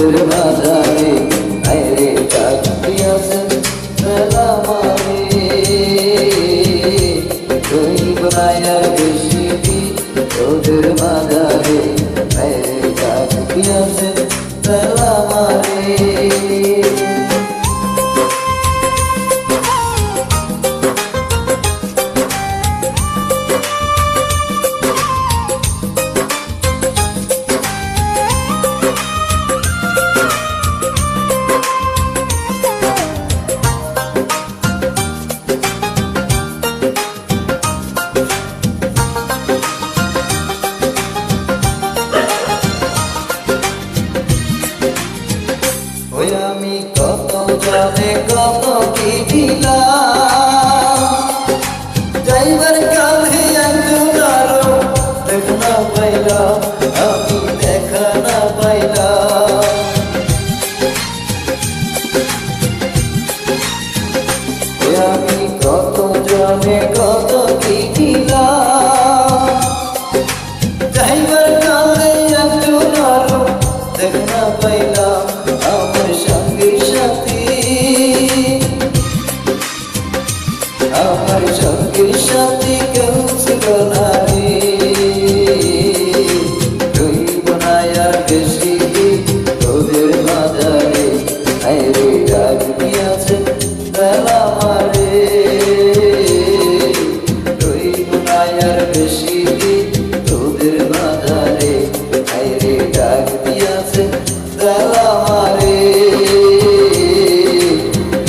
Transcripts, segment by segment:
তোদের বাজারে আইরে চাকরিয়াছে মেলা মারে রইব না আর বেশি দিন তোদের বাজারে আইরে চাকরিয়াছে মেলা মারে আমি কত জানে কত কি দিলাম যাইবার কালে একজন আরো দেখা না পাইলাম আমি দেখা না পাইলাম আমি কত জানে কত কি দিলাম যাইবার কালে একজন আরো দেখা না পাইলাম আমার সঙ্গী সাথী আমার সঙ্গী সাথী কেউ ছিল না রে রইব না আর বেশি তোদের বাজারে আইরে ডাক দিয়াছে বেলা মারে রইব না আর বেশি তোদের বাজারে আইরে ডাক দিয়াছে বেলা মারে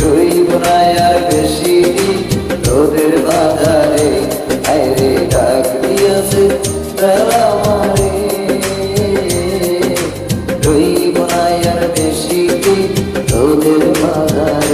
রইব না আর বেশি তোদের বাজারে আইরে ডাক দিয়াছে বেলা মারে রইব না আর বেশি তোদের বাজারে